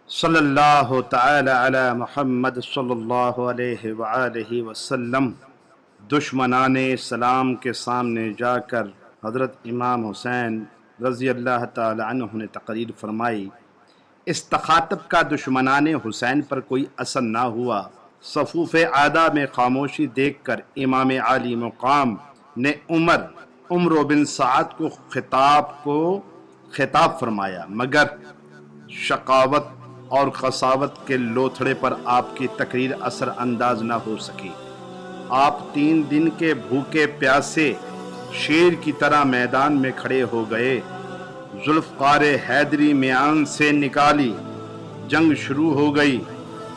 صلی اللہ تعالی علی محمد صلی اللہ علیہ وآلہ وسلم۔ دشمنان اسلام کے سامنے جا کر حضرت امام حسین رضی اللہ تعالی عنہ نے تقریر فرمائی۔ اس تخاطب کا دشمنان حسین پر کوئی اثر نہ ہوا۔ صفوف عادہ میں خاموشی دیکھ کر امام عالی مقام نے عمر بن سعد کو خطاب فرمایا، مگر شقاوت اور قساوت کے لوتھڑے پر آپ کی تقریر اثر انداز نہ ہو سکی۔ آپ 3 دن کے بھوکے پیاسے شیر کی طرح میدان میں کھڑے ہو گئے۔ ذوالفقار حیدری میان سے نکالی، جنگ شروع ہو گئی۔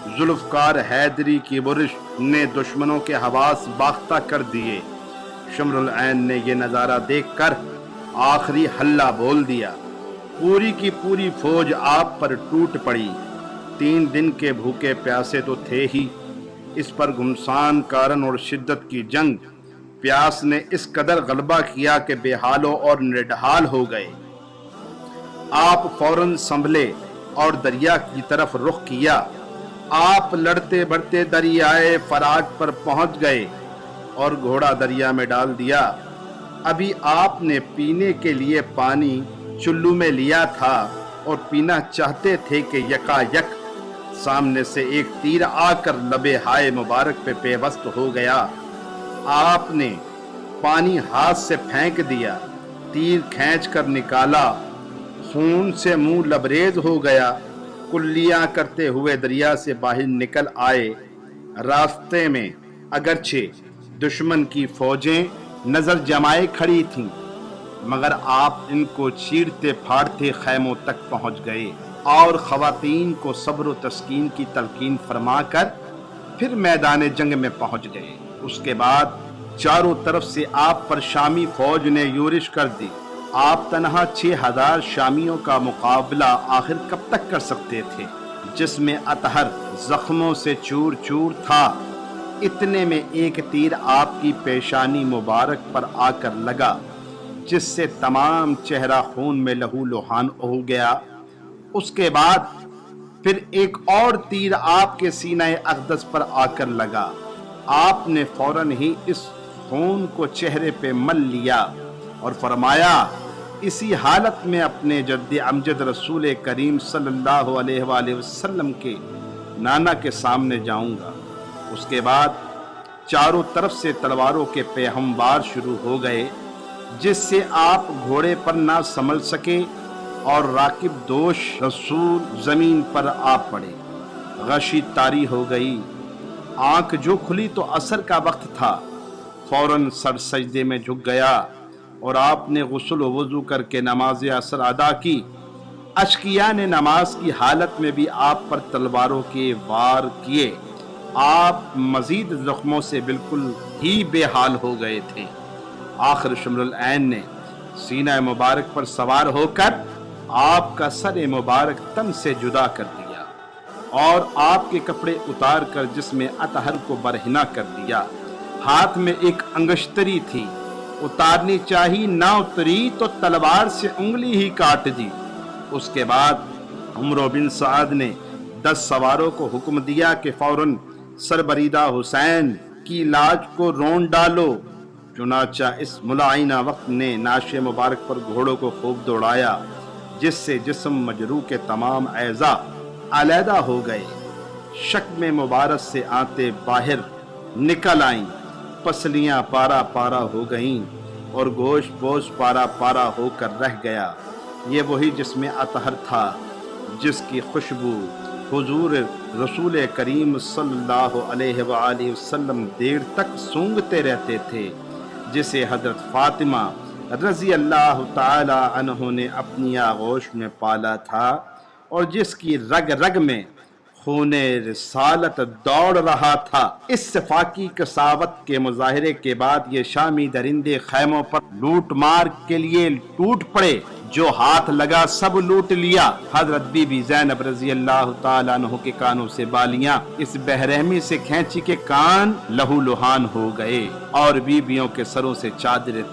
ذوالفقار حیدری کی برش نے دشمنوں کے حواس باختہ کر دیے۔ شمر العین نے یہ نظارہ دیکھ کر آخری حلہ بول دیا۔ پوری کی پوری فوج آپ پر ٹوٹ پڑی۔ 3 دن کے بھوکے پیاسے تو تھے ہی، اس پر گھمسان کارن اور شدت کی جنگ پیاس نے اس قدر غلبہ کیا کہ بے حالوں اور نڈھال ہو گئے۔ آپ فوراً سنبھلے اور دریا کی طرف رخ کیا۔ آپ لڑتے بڑھتے دریائے فرات پر پہنچ گئے اور گھوڑا دریا میں ڈال دیا۔ ابھی آپ نے پینے کے لیے پانی چلو میں لیا تھا اور پینا چاہتے تھے کہ یکا یک سامنے سے ایک تیر آ کر لبے ہائے مبارک پہ پیوست ہو گیا۔ آپ نے پانی ہاتھ سے پھینک دیا، تیر کھینچ کر نکالا، خون سے منہ لبریز ہو گیا۔ کلیاں کرتے ہوئے دریا سے باہر نکل آئے۔ راستے میں اگرچہ دشمن کی فوجیں نظر جمائے کھڑی تھیں، مگر آپ ان کو چیرتے پھاڑتے خیموں تک پہنچ گئے اور خواتین کو صبر و تسکین کی تلقین فرما کر پھر میدان جنگ میں پہنچ گئے۔ اس کے بعد چاروں طرف سے آپ پر شامی فوج نے یورش کر دی۔ آپ تنہا 6000 شامیوں کا مقابلہ آخر کب تک کر سکتے تھے، جس میں اطہر زخموں سے چور چور تھا۔ اتنے میں ایک تیر آپ کی پیشانی مبارک پر آ کر لگا، جس سے تمام چہرہ خون میں لہو لہان ہو گیا۔ اس کے بعد پھر ایک اور تیر آپ کے سینہ اقدس پر آ کر لگا۔ آپ نے فوراً ہی اس خون کو چہرے پہ مل لیا اور فرمایا، اسی حالت میں اپنے جد امجد رسول کریم صلی اللہ علیہ وآلہ وسلم کے نانا کے سامنے جاؤں گا۔ اس کے بعد چاروں طرف سے تلواروں کے پیہموار شروع ہو گئے، جس سے آپ گھوڑے پر نہ سنبھل سکے اور راکب دوش رسول زمین پر آ پڑے۔ غشی طاری ہو گئی، آنکھ جو کھلی تو عصر کا وقت تھا۔ فوراً سر سجدے میں جھک گیا اور آپ نے غسل و وضو کر کے نماز عصر ادا کی۔ اشقیاء نے نماز کی حالت میں بھی آپ پر تلواروں کے وار کیے۔ آپ مزید زخموں سے بالکل ہی بے حال ہو گئے تھے۔ آخر شمر العین نے سینہ مبارک پر سوار ہو کر آپ کا سر مبارک تن سے جدا کر دیا اور آپ کے کپڑے اتار کر جسم اطہر کو برہنہ کر دیا۔ ہاتھ میں ایک انگشتری تھی، اتارنی چاہی نہ اتری تو تلوار سے انگلی ہی کاٹ دی۔ اس کے بعد عمر بن سعد نے 10 سواروں کو حکم دیا کہ فوراً سربریدہ حسین کی لاج کو رون ڈالو۔ چنانچہ اس ملعینہ وقت نے ناش مبارک پر گھوڑوں کو خوب دوڑایا، جس سے جسم مجروح کے تمام اعضاء علیحدہ ہو گئے۔ شکم مبارک سے آنتیں باہر نکل آئیں، پسلیاں پارا پارا ہو گئیں اور گوشت پوش پارا پارا ہو کر رہ گیا۔ یہ وہی جسم اطہر تھا جس کی خوشبو حضور رسول کریم صلی اللہ علیہ وآلہ وسلم دیر تک سونگھتے رہتے تھے، جسے حضرت فاطمہ رضی اللہ تعالی عنہ نے اپنی آغوش میں پالا تھا اور جس کی رگ رگ میں خون رسالت دوڑ رہا تھا۔ اس صفاقی کساوت کے مظاہرے کے بعد یہ شامی درندے خیموں پر لوٹ مار کے لیے ٹوٹ پڑے، جو ہاتھ لگا سب لوٹ لیا۔ حضرت بی بی زینب رضی اللہ تعالیٰ عنہ کے کانوں سے بالیاں اس بہرحمی سے کھینچی کے کان لہو لہان ہو گئے اور بیبیوں کے سروں سے چادریں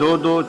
2-2,